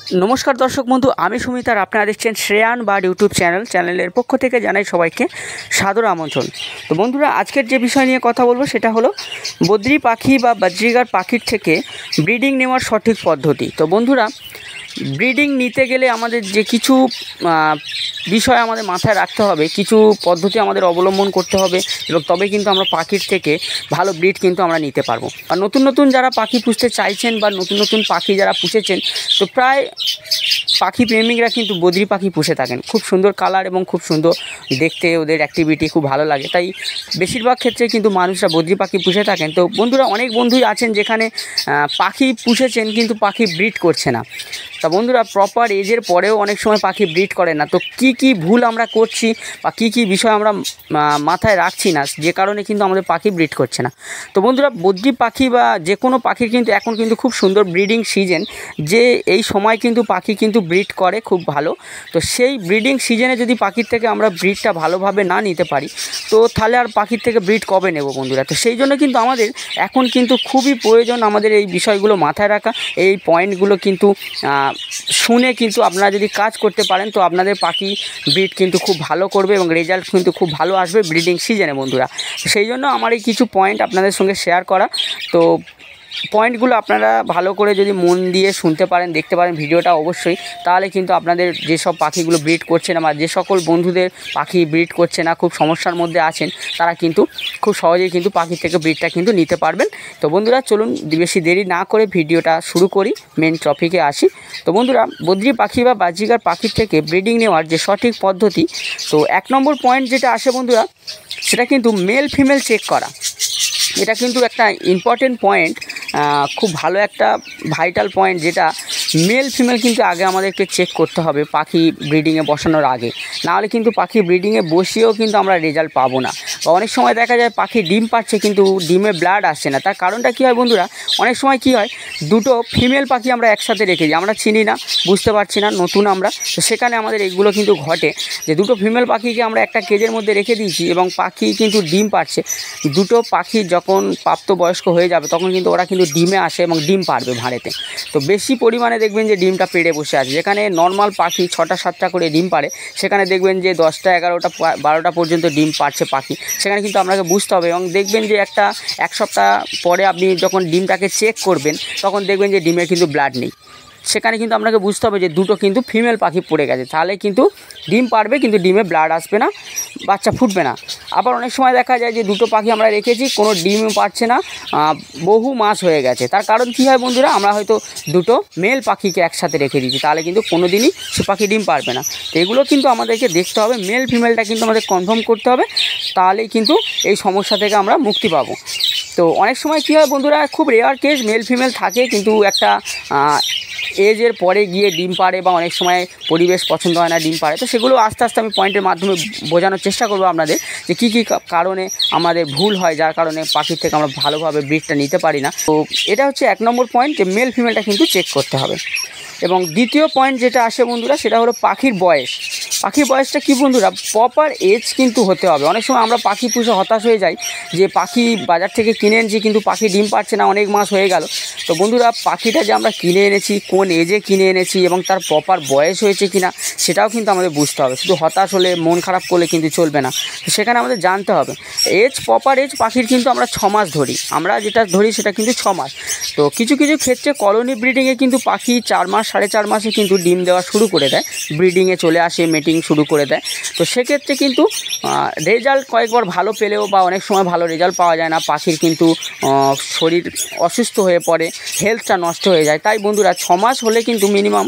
নমস্কার দর্শক বন্ধু, আমি সুমিত আর আপনারা দেখছেন শ্রেয়ান বার্ড ইউটিউব চ্যানেলের পক্ষ থেকে জানাই সবাইকে সাদর আমন্ত্রণ। তো বন্ধুরা, আজকের যে বিষয় নিয়ে কথা বলবো সেটা হলো বদ্রি পাখি বা বাজরিগার পাখির থেকে ব্রিডিং নেওয়ার সঠিক পদ্ধতি। তো বন্ধুরা, ব্রিডিং নিতে গেলে আমাদের যে কিছু বিষয় আমাদের মাথায় রাখতে হবে, কিছু পদ্ধতি আমাদের অবলম্বন করতে হবে এবং তবে কিন্তু আমরা পাখির থেকে ভালো ব্রিড কিন্তু আমরা নিতে পারবো। আর নতুন নতুন যারা পাখি পুষতে চাইছেন বা নতুন নতুন পাখি যারা পুষেছেন, তো প্রায় পাখি প্রেমিকরা কিন্তু বদ্রি পাখি পুষে থাকেন। খুব সুন্দর কালার এবং খুব সুন্দর দেখতে, ওদের অ্যাক্টিভিটি খুব ভালো লাগে, তাই বেশিরভাগ ক্ষেত্রে কিন্তু মানুষরা বদ্রি পাখি পুষে থাকেন। তো বন্ধুরা, অনেক বন্ধুই আছেন যেখানে পাখি পুষেছেন কিন্তু পাখি ব্রিড করছে না। তা বন্ধুরা, প্রপার এজের পরেও অনেক সময় পাখি ব্রিড করে না। তো কি ভুল আমরা করছি বা কি বিষয় আমরা মাথায় রাখছি না, যে কারণে কিন্তু আমাদের পাখি ব্রিড করছে না। তো বন্ধুরা, বদ্রি পাখি বা যে কোনো পাখির কিন্তু এখন কিন্তু খুব সুন্দর ব্রিডিং সিজন, যে এই সময় কিন্তু পাখি কিন্তু ব্রিড করে খুব ভালো। তো সেই ব্রিডিং সিজনে যদি পাখির থেকে আমরা ব্রিডটা ভালোভাবে না নিতে পারি, তো তাহলে আর পাখির থেকে ব্রিড কবে নেব বন্ধুরা? তো সেই জন্য কিন্তু আমাদের এখন কিন্তু খুবই প্রয়োজন আমাদের এই বিষয়গুলো মাথায় রাখা, এই পয়েন্টগুলো কিন্তু শুনে কিন্তু আপনারা যদি কাজ করতে পারেন, তো আপনাদের পাখি ব্রিড কিন্তু খুব ভালো করবে এবং রেজাল্ট কিন্তু খুব ভালো আসবে ব্রিডিং সিজনে বন্ধুরা। সেই জন্য আমার এই কিছু পয়েন্ট আপনাদের সঙ্গে শেয়ার করা। তো পয়েন্টগুলো আপনারা ভালো করে যদি মন দিয়ে শুনতে পারেন, দেখতে পারেন ভিডিওটা অবশ্যই, তাহলে কিন্তু আপনাদের যেসব পাখিগুলো ব্রিড করছে না বা যে সকল বন্ধুদের পাখি ব্রিড করছে না, খুব সমস্যার মধ্যে আছেন, তারা কিন্তু খুব সহজেই কিন্তু পাখির থেকে ব্রিডটা কিন্তু নিতে পারবেন। তো বন্ধুরা, চলুন বেশি দেরি না করে ভিডিওটা শুরু করি, মেন টপিকে আসি। তো বন্ধুরা, বদ্রি পাখি বা বাজরিগার পাখির থেকে ব্রিডিং নেওয়ার যে সঠিক পদ্ধতি, তো 1 নম্বর পয়েন্ট যেটা আসে বন্ধুরা, সেটা কিন্তু মেল ফিমেল চেক করা। এটা কিন্তু একটা ইম্পর্টেন্ট পয়েন্ট, খুব ভালো একটা ভাইটাল পয়েন্ট, যেটা মেল ফিমেল কিন্তু আগে আমাদেরকে চেক করতে হবে পাখি ব্রিডিংয়ে বসানোর আগে। নাহলে কিন্তু পাখি ব্রিডিংয়ে বসিয়েও কিন্তু আমরা রেজাল্ট পাবো না। বা অনেক সময় দেখা যায় পাখি ডিম পাচ্ছে কিন্তু ডিমে ব্লাড আসছে না। তার কারণটা কী হয় বন্ধুরা? অনেক সময় কী হয়, দুটো ফিমেল পাখি আমরা একসাথে রেখে দিই, আমরা চিনি না, বুঝতে পারছি না, নতুন আমরা। তো সেখানে আমাদের এগুলো কিন্তু ঘটে, যে দুটো ফিমেল পাখিকে আমরা একটা কেজের মধ্যে রেখে দিয়েছি এবং পাখি কিন্তু ডিম পাচ্ছে। দুটো পাখি যখন প্রাপ্তবয়স্ক হয়ে যাবে, তখন কিন্তু ওরা কিন্তু ডিমে আসে এবং ডিম পারবে ভাঁড়েতে। তো বেশি পরিমাণে দেখবেন যে ডিমটা পেড়ে বসে আছে। যেখানে নর্মাল পাখি 6টা-7টা করে ডিম পারে, সেখানে দেখবেন যে 10টা 11টা 12টা পর্যন্ত ডিম পারছে পাখি। সেখানে কিন্তু আপনাকে বুঝতে হবে এবং দেখবেন যে এক সপ্তাহ পরে আপনি যখন ডিমটাকে চেক করবেন, তখন দেখবেন যে ডিমে কিন্তু ব্লাড নেই। সেখানে কিন্তু আপনাকে বুঝতে হবে যে দুটো কিন্তু ফিমেল পাখি পড়ে গেছে, তাহলে কিন্তু ডিম পারবে কিন্তু ডিমে ব্লাড আসবে না, বাচ্চা ফুটবে না। আবার অনেক সময় দেখা যায় যে দুটো পাখি আমরা রেখেছি, কোনো ডিমও পারছে না, বহু মাস হয়ে গেছে। তার কারণ কী হয় বন্ধুরা? আমরা হয়তো দুটো মেল পাখিকে একসাথে রেখে দিয়েছি, তাহলে কিন্তু কোনো দিনই সে পাখি ডিম পারবে না। তো এগুলো কিন্তু আমাদেরকে দেখতে হবে, মেল ফিমেলটা কিন্তু আমাদের কনফার্ম করতে হবে, তাহলেই কিন্তু এই সমস্যা থেকে আমরা মুক্তি পাবো। তো অনেক সময় কী হয় বন্ধুরা, খুব রেয়ার কেস মেল ফিমেল থাকে, কিন্তু একটা এজের পরে গিয়ে ডিম পাড়ে বা অনেক সময় পরিবেশ পছন্দ হয় না, ডিম পাড়ে। তো সেগুলো আস্তে আস্তে আমি পয়েন্টের মাধ্যমে বোঝানোর চেষ্টা করবো আপনাদের, যে কী কারণে আমাদের ভুল হয়, যার কারণে পাখির থেকে আমরা ভালোভাবে ব্রিডটা নিতে পারি না। তো এটা হচ্ছে 1 নম্বর পয়েন্ট, যে মেল ফিমেলটা কিন্তু চেক করতে হবে। এবং দ্বিতীয় পয়েন্ট যেটা আসে বন্ধুরা, সেটা হলো পাখির বয়স। পাখির বয়সটা কী বন্ধুরা? প্রপার এজ কিন্তু হতে হবে। অনেক সময় আমরা পাখি পুষে হতাশ হয়ে যাই, যে পাখি বাজার থেকে কিনে এনেছি কিন্তু পাখি ডিম পাচ্ছে না, অনেক মাস হয়ে গেল। তো বন্ধুরা, পাখিটা যে আমরা কিনে এনেছি, কোন এজে কিনে এনেছি এবং তার প্রপার বয়স হয়েছে কিনা, সেটাও কিন্তু আমাদের বুঝতে হবে। শুধু হতাশ হলে, মন খারাপ করলে কিন্তু চলবে না। তো সেখানে আমাদের জানতে হবে এজ, প্রপার এজ পাখির কিন্তু আমরা 6 মাস ধরি, আমরা যেটা ধরি সেটা কিন্তু 6 মাস। তো কিছু ক্ষেত্রে কলোনি ব্রিডিংয়ে কিন্তু পাখি 4 মাস 4.5 মাসে কিন্তু ডিম দেওয়া শুরু করে দেয়, ব্রিডিংয়ে চলে আসে, মেটিং শুরু করে দেয়। তো সেক্ষেত্রে কিন্তু রেজাল্ট কয়েকবার ভালো পেলেও বা অনেক সময় ভালো রেজাল্ট পাওয়া যায় না, পাখির কিন্তু শরীর অসুস্থ হয়ে পড়ে, হেলথটা নষ্ট হয়ে যায়। তাই বন্ধুরা, 6 মাস হলে কিন্তু মিনিমাম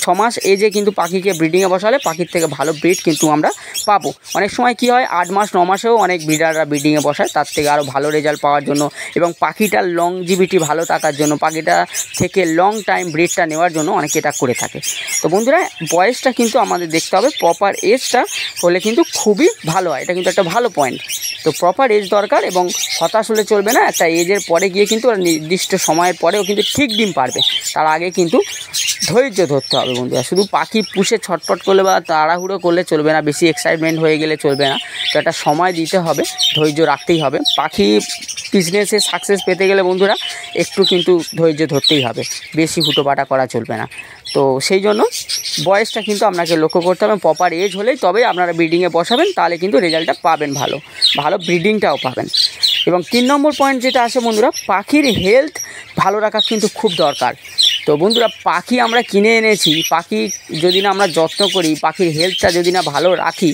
6 মাস এজে কিন্তু পাখিকে ব্রিডিংয়ে বসালে পাখির থেকে ভালো ব্রিড কিন্তু আমরা পাবো। অনেক সময় কী হয়, 8 মাস 9 মাসেও অনেক ব্রিডাররা ব্রিডিংয়ে বসায়, তার থেকে আরও ভালো রেজাল্ট পাওয়ার জন্য এবং পাখিটার লংজিভিটি ভালো থাকার জন্য, পাখিটা থেকে লং টাইম ব্রিডটা নেওয়ার জন্য অনেকে এটা করে থাকে। তো বন্ধুরা, বয়সটা কিন্তু আমাদের দেখতে হবে, প্রপার এজটা হলে কিন্তু খুবই ভালো হয়। এটা কিন্তু একটা ভালো পয়েন্ট। তো প্রপার এজ দরকার এবং হতাশ হলে চলবে না। একটা এজের পরে গিয়ে কিন্তু নির্দিষ্ট সময়ের পরেও কিন্তু ঠিক ডিম পারবে, তার আগে কিন্তু ধৈর্য ধরতে হবে বন্ধুরা। শুধু পাখি পুষে ছটফট করলে বা তাড়াহুড়ো করলে চলবে না, বেশি এক্সাইটমেন্ট হয়ে গেলে চলবে না। তো একটা সময় দিতে হবে, ধৈর্য রাখতেই হবে। পাখি বিজনেসে সাকসেস পেতে গেলে বন্ধুরা একটু কিন্তু ধৈর্য ধরতেই হবে, বেশি হুটোপাটা করা চলবে না। না। তো সেই জন্য বয়সটা কিন্তু আপনাকে লক্ষ্য করতে হবে, প্রপার এজ হলেই তবে আপনারা ব্রিডিংয়ে বসাবেন, তাহলে কিন্তু রেজাল্টটা পাবেন, ভালো ভালো ব্রিডিংটাও পাবেন। এবং 3 নম্বর পয়েন্ট যেটা আছে বন্ধুরা, পাখির হেলথ ভালো রাখা কিন্তু খুব দরকার। তো বন্ধুরা, পাখি আমরা কিনে এনেছি, পাখি যদি না আমরা যত্ন করি, পাখির হেলথটা যদি না ভালো রাখি,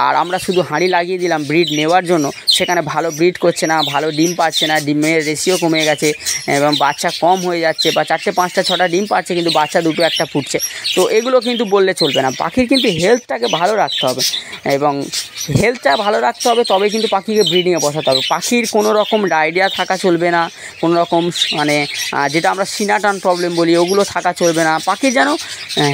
আর আমরা শুধু হাঁড়ি লাগিয়ে দিলাম ব্রিড নেওয়ার জন্য, সেখানে ভালো ব্রিড করছে না, ভালো ডিম পাচ্ছে না, ডিমের রেশিও কমে গেছে এবং বাচ্চা কম হয়ে যাচ্ছে, বা 4টে 5টা 6টা ডিম পাচ্ছে কিন্তু বাচ্চা 2টো 1টা ফুটছে। তো এগুলো কিন্তু বললে চলবে না, পাখির কিন্তু হেলথটাকে ভালো রাখতে হবে, এবং হেলথটা ভালো রাখতে হবে তবে কিন্তু পাখিকে ব্রিডিংয়ে বসাতে হবে। পাখির কোনো রকম ডায়রিয়া থাকা চলবে না, কোনো রকম মানে যেটা আমরা সিনাটান প্রবলেম বলি ওগুলো থাকা চলবে না। পাখির যেন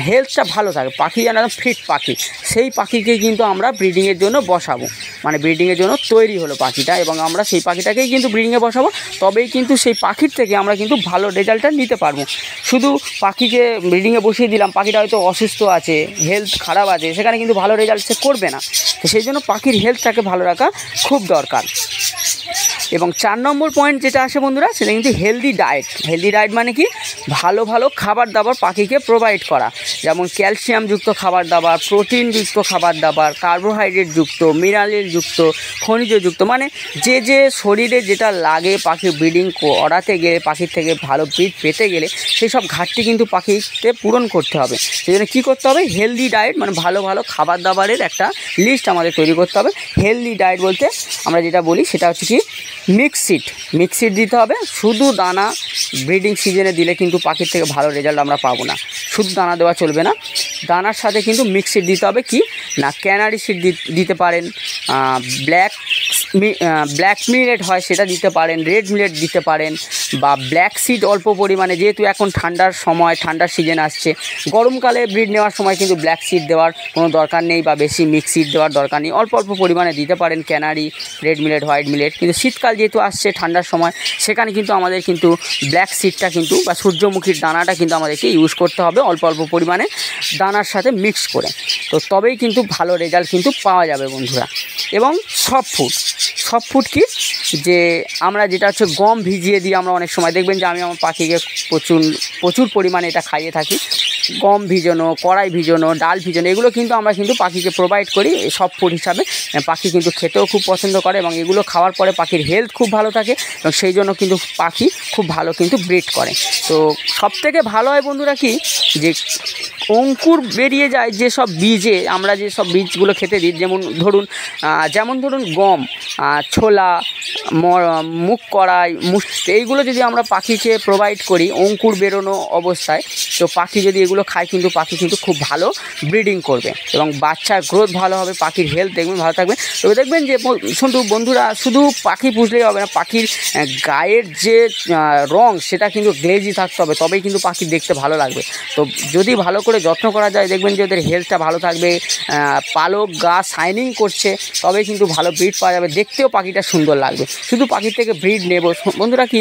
হেলথটা ভালো থাকে, পাখি যেন ফিট পাখি, সেই পাখিকে কিন্তু আমরা ব্রিডিংয়ের জন্য বসাবো, মানে ব্রিডিংয়ের জন্য তৈরি হলো পাখিটা, এবং আমরা সেই পাখিটাকেই কিন্তু ব্রিডিংয়ে বসাবো, তবেই কিন্তু সেই পাখির থেকে আমরা কিন্তু ভালো রেজাল্টটা নিতে পারবো। শুধু পাখিকে ব্রিডিংয়ে বসিয়ে দিলাম, পাখিটা হয়তো অসুস্থ আছে, হেলথ খারাপ আছে, সেখানে কিন্তু ভালো রেজাল্ট সে করবে না। তো সেই জন্য পাখির হেলথটাকে ভালো রাখা খুব দরকার। এবং 4 নম্বর পয়েন্ট যেটা আসে বন্ধুরা, সেটা কিন্তু হেলদি ডায়েট। হেলদি ডায়েট মানে কি, ভালো ভালো খাবার দাবার পাখিকে প্রোভাইড করা, যেমন ক্যালসিয়ামযুক্ত খাবার দাবার, প্রোটিনযুক্ত খাবার দাবার, কার্বোহাইড্রেটযুক্ত, মিনারেলযুক্ত, খনিজযুক্ত, মানে যে যে শরীরে যেটা লাগে পাখি ব্রিডিং করাতে গেলে, পাখির থেকে ভালো ব্রিড পেতে গেলে সেই সব ঘাটতি কিন্তু পাখিতে পূরণ করতে হবে। সেই জন্য কী করতে হবে, হেলদি ডায়েট মানে ভালো ভালো খাবার দাবারের একটা লিস্ট আমাদের তৈরি করতে হবে। হেলদি ডায়েট বলতে আমরা যেটা বলি সেটা হচ্ছে কি, মিক্সিড দিতে হবে। শুধু দানা ব্রিডিং সিজনে দিলে কিন্তু পাখির থেকে ভালো রেজাল্ট আমরা পাবো না। শুধু দানা দেওয়া চলবে না, দানার সাথে কিন্তু মিক্সিড দিতে হবে। কি না, ক্যানারি সিড দিতে পারেন, ব্ল্যাক মিলেট হয় সেটা দিতে পারেন, রেড মিলেট দিতে পারেন, বা ব্ল্যাক সিড অল্প পরিমাণে, যেহেতু এখন ঠান্ডার সময়, ঠান্ডার সিজন আসছে, গরমকালে ব্রিড নেওয়ার সময় কিন্তু ব্ল্যাক সিড দেওয়ার কোনো দরকার নেই, বা বেশি মিক্স সিড দেওয়ার দরকার নেই, অল্প অল্প পরিমাণে দিতে পারেন canary, red millet, white millet. কিন্তু শীতকাল যেহেতু আসছে, ঠান্ডার সময়, সেখানে কিন্তু আমাদের কিন্তু ব্ল্যাক সিডটা কিন্তু বা সূর্যমুখীর দানাটা কিন্তু আমাদেরকে ইউজ করতে হবে অল্প অল্প পরিমাণে দানার সাথে মিক্স করে। তো তবেই কিন্তু ভালো রেজাল্ট কিন্তু পাওয়া যাবে বন্ধুরা। এবং সব ফুড কি, যে আমরা যেটা হচ্ছে গম ভিজিয়ে দিই, আমরা অনেক সময় দেখবেন যে আমি আমার পাখিকে প্রচুর পরিমাণে এটা খাইয়ে থাকি। গম ভিজানো, কড়াই ভিজানো, ডাল ভিজানো, এগুলো কিন্তু আমরা কিন্তু পাখিকে প্রোভাইড করি সব ফুড হিসাবে। পাখি কিন্তু খেতেও খুব পছন্দ করে, এবং এগুলো খাওয়ার পরে পাখির হেলথ খুব ভালো থাকে, এবং সেই জন্য কিন্তু পাখি খুব ভালো কিন্তু ব্রিড করে। তো সবথেকে ভালো হয় বন্ধুরা কি, যে অঙ্কুর বেরিয়ে যায় যেসব বীজে, আমরা যেসব বীজগুলো খেতে দিই, যেমন ধরুন গম, ছোলা, মুগ কড়াই, এইগুলো যদি আমরা পাখিকে প্রোভাইড করি অঙ্কুর বেরোনো অবস্থায়, তো পাখি যদি এগুলো খায় কিন্তু পাখি কিন্তু খুব ভালো ব্রিডিং করবে, এবং বাচ্চার গ্রোথ ভালো হবে, পাখির হেলথ দেখবেন ভালো থাকবে। তবে দেখবেন যে বন্ধুরা, শুধু পাখি পুষলেই হবে না, পাখির গায়ের যে রং সেটা কিন্তু গ্লেজি থাকতে হবে, তবেই কিন্তু পাখি দেখতে ভালো লাগবে। তো যদি ভালো করে যত্ন করা যায়, দেখবেন যে ওদের হেলথটা ভালো থাকবে, পালক গা শাইনিং করছে, তবেই কিন্তু ভালো ব্রিড পাওয়া যাবে, দেখতেও পাখিটা সুন্দর লাগবে। শুধু পাখির থেকে ব্রিড নেব বন্ধুরা, কি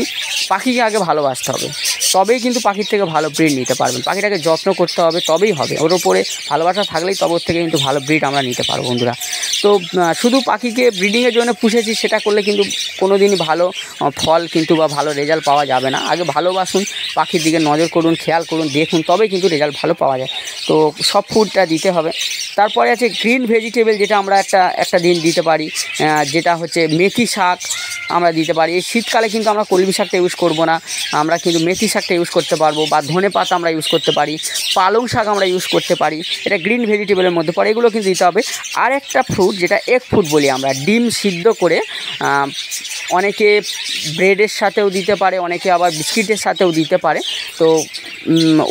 পাখিকে আগে ভালোবাসতে হবে, তবেই কিন্তু পাখির থেকে ভালো ব্রিড নিতে পারবেন। পাখিটাকে যত্ন করতে হবে, তবেই হবে, ওর ওপরে ভালোবাসা থাকলেই তবে ওর থেকে কিন্তু ভালো ব্রিড আমরা নিতে পারবো বন্ধুরা। তো শুধু পাখিকে ব্রিডিংয়ের জন্য পুষেছি সেটা করলে কিন্তু কোনো দিনই ভালো ফল কিন্তু বা ভালো রেজাল্ট পাওয়া যাবে না। আগে ভালোবাসুন, পাখির দিকে নজর করুন, খেয়াল করুন, দেখুন, তবেই কিন্তু রেজাল্ট ভালো পাওয়া যায়। তো সব ফুডটা দিতে হবে। তারপরে আছে গ্রিন ভেজিটেবল, যেটা আমরা একটা দিন দিতে পারি, যেটা হচ্ছে মেথি শাক আমরা দিতে পারি। এই শীতকালে কিন্তু আমরা কলমি শাকটা ইউজ করব না, আমরা কিন্তু মেথি শাকটা ইউজ করতে পারবো, বা ধনে পাতা আমরা ইউজ করতে পারি, পালং শাক আমরা ইউজ করতে পারি, এটা গ্রিন ভেজিটেবলের মধ্যে পড়ে, এগুলো কিন্তু দিতে হবে। আর একটা ফ্রুট যেটা এগ ফ্রুট বলি আমরা, ডিম সিদ্ধ করে অনেকে ব্রেডের সাথেও দিতে পারে, অনেকে আবার বিস্কিটের সাথেও দিতে পারে। তো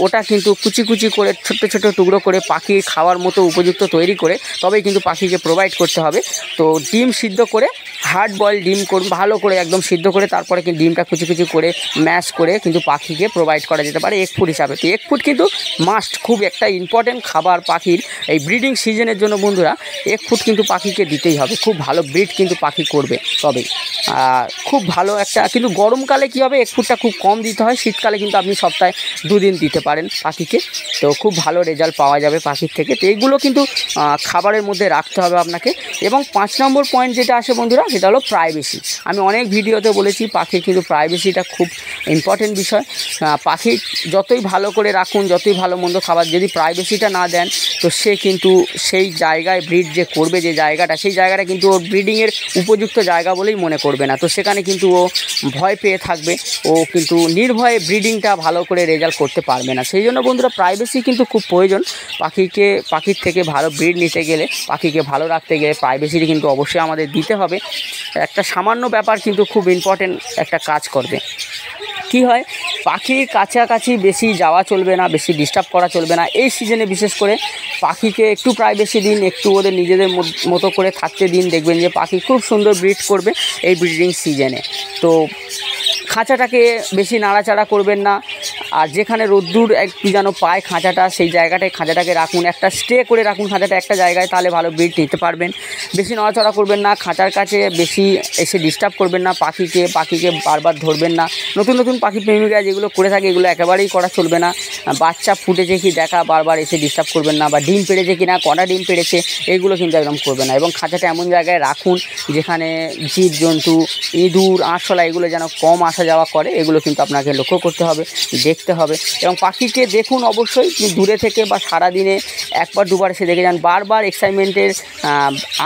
ওটা কিন্তু কুচি কুচি করে ছোট্ট ছোট্ট টুকরো করে পাখির খাওয়ার মতো উপযুক্ত তৈরি করে তবেই কিন্তু পাখিকে প্রোভাইড করতে হবে। তো ডিম সিদ্ধ করে, হার্ড বয়েল ডিম করুন, ভালো করে একদম সিদ্ধ করে, তারপরে কিন্তু ডিমটা কুচি কুচি করে ম্যাশ করে কিন্তু পাখিকে প্রোভাইড করা যেতে পারে এগ ফুড হিসাবে। তো এগ ফুড কিন্তু মাস্ট, খুব একটা ইম্পর্টেন্ট খাবার পাখির এই ব্রিডিং সিজনের জন্য বন্ধুরা। এগ ফুড কিন্তু পাখিকে দিতেই হবে, খুব ভালো ব্রিড কিন্তু পাখি করবে তবেই। খুব ভালো একটা, কিন্তু গরমকালে কী হবে, এগ ফুডটা খুব কম দিতে হয়, শীতকালে কিন্তু আপনি সপ্তাহে 2 দিন দিতে পারেন পাখিকে। তো খুব খুব ভালো রেজাল্ট পাওয়া যাবে পাখির থেকে। তো এইগুলো কিন্তু খাবারের মধ্যে রাখতে হবে আপনাকে। এবং 5 নম্বর পয়েন্ট যেটা আসে বন্ধুরা, সেটা হলো প্রাইভেসি। আমি অনেক ভিডিওতে বলেছি পাখির কিন্তু প্রাইভেসিটা খুব ইম্পর্টেন্ট বিষয়। পাখি যতই ভালো করে রাখুন, যতই ভালো মন্দ খাবার, যদি প্রাইভেসিটা না দেন তো সে কিন্তু সেই জায়গায় ব্রিড যে করবে, যে জায়গাটা, সেই জায়গাটা কিন্তু ওর ব্রিডিংয়ের উপযুক্ত জায়গা বলেই মনে করবে না। তো সেখানে কিন্তু ও ভয় পেয়ে থাকবে, ও কিন্তু নির্ভয়ে ব্রিডিংটা ভালো করে রেজাল্ট করতে পারবে না। সেই জন্য বন্ধুরা প্রাইভেসি কিন্তু খুব প্রয়োজন। পাখির থেকে ভালো ব্রিড নিতে গেলে, পাখিকে ভালো রাখতে গেলে প্রাইভেসিটা কিন্তু অবশ্যই আমাদের দিতে হবে। একটা সামান্য ব্যাপার কিন্তু খুব ইম্পর্টেন্ট একটা কাজ করবে। কি হয়, পাখির কাছাকাছি বেশি যাওয়া চলবে না, বেশি ডিস্টার্ব করা চলবে না। এই সিজনে বিশেষ করে পাখিকে একটু প্রাইভেসি দিন, একটু ওদের নিজেদের মতো করে থাকতে দিন, দেখবেন যে পাখি খুব সুন্দর ব্রিড করবে এই ব্রিডিং সিজনে। তো খাঁচাটাকে বেশি নাড়াচাড়া করবেন না, আর যেখানে রোদ্দুর একটু যেন পায় খাঁচাটা, সেই জায়গাটায় খাঁচাটাকে রাখুন, একটা স্টে করে রাখুন খাঁচাটা একটা জায়গায়, তাহলে ভালো ব্রিড নিতে পারবেন। বেশি নড়াচড়া করবেন না, খাঁচার কাছে বেশি এসে ডিস্টার্ব করবেন না পাখিকে বারবার ধরবেন না। নতুন নতুন পাখি প্রেমিকরা যেগুলো করে থাকে এগুলো একেবারেই করা চলবে না। বাচ্চা ফুটেছে কি দেখা, বারবার এসে ডিস্টার্ব করবেন না, বা ডিম পেড়েছে কি না, কটা ডিম পেড়েছে, এগুলো কিন্তু একদম করবে না। এবং খাঁচাটা এমন জায়গায় রাখুন যেখানে জীবজন্তু, ইঁদুর, আরশোলা এগুলো যেন কম আসা যাওয়া করে, এগুলো কিন্তু আপনাকে লক্ষ্য করতে হবে, দেখতে হবে। এবং পাখিকে দেখুন অবশ্যই দূরে থেকে, বা সারাদিনে একবার দুবার এসে দেখে যান। বারবার এক্সাইটমেন্টের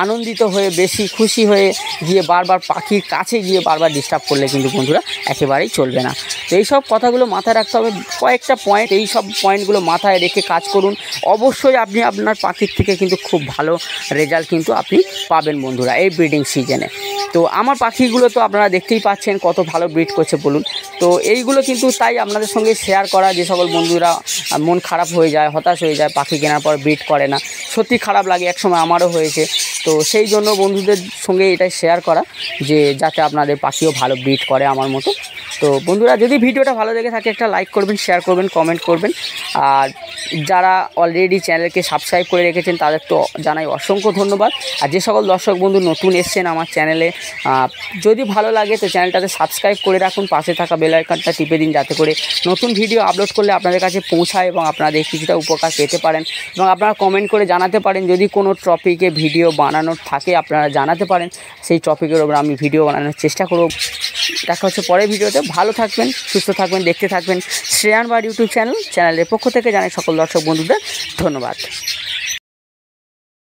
আনন্দিত হয়ে, বেশি খুশি হয়ে গিয়ে বারবার পাখির কাছে গিয়ে বারবার ডিস্টার্ব করলে কিন্তু বন্ধুরা একেবারেই চলবে না। তো এইসব কথাগুলো মাথায় রাখতে হবে, কয়েকটা পয়েন্ট, এই সব পয়েন্টগুলো মাথায় রেখে কাজ করুন। অবশ্যই আপনি আপনার পাখির থেকে কিন্তু খুব ভালো রেজাল্ট কিন্তু আপনি পাবেন বন্ধুরা এই ব্রিডিং সিজনে। তো আমার পাখিগুলো তো আপনারা দেখতেই পাচ্ছেন কত ভালো ব্রিড করছে বলুন। তো এইগুলো কিন্তু তাই আপনাদের সঙ্গে শেয়ার করা, যে সকল বন্ধুরা মন খারাপ হয়ে যায়, হতাশ হয়ে যায়, পাখি কেনার পর ব্রিড করে না, সত্যি খারাপ লাগে, একসময় আমারও হয়েছে। তো সেই জন্য বন্ধুদের সঙ্গে এটাই শেয়ার করা, যে যাতে আপনাদের পাখিও ভালো ব্রিড করে আমার মতো। তো বন্ধুরা যদি ভিডিওটা ভালো লেগে থাকে একটা লাইক করবেন, শেয়ার করবেন, কমেন্ট করবেন। আর যারা অলরেডি চ্যানেলকে সাবস্ক্রাইব করে রেখেছেন তাদের তো জানাই অসংখ্য ধন্যবাদ। আর যে সকল দর্শক বন্ধু নতুন এসছেন আমার চ্যানেলে, যদি ভালো লাগে তো চ্যানেলটাতে সাবস্ক্রাইব করে রাখুন, পাশে থাকা বেল আইকনটা টিপে দিন, যাতে করে নতুন ভিডিও আপলোড করলে আপনাদের কাছে পৌঁছায় এবং আপনাদের কিছুটা উপকার পেতে পারেন। এবং আপনারা কমেন্ট করে জানাতে পারেন, যদি কোনো টপিকে ভিডিও বানানোর থাকে আপনারা জানাতে পারেন, সেই টপিকের ওপর আমি ভিডিও বানানোর চেষ্টা করব। দেখা হচ্ছে পরের ভিডিওতে। ভালো থাকবেন, সুস্থ থাকবেন, দেখতে থাকবেন শ্রেয়ান বার্ড ইউটিউব চ্যানেলের পক্ষ থেকে জানাই সকল দর্শক বন্ধুদের ধন্যবাদ।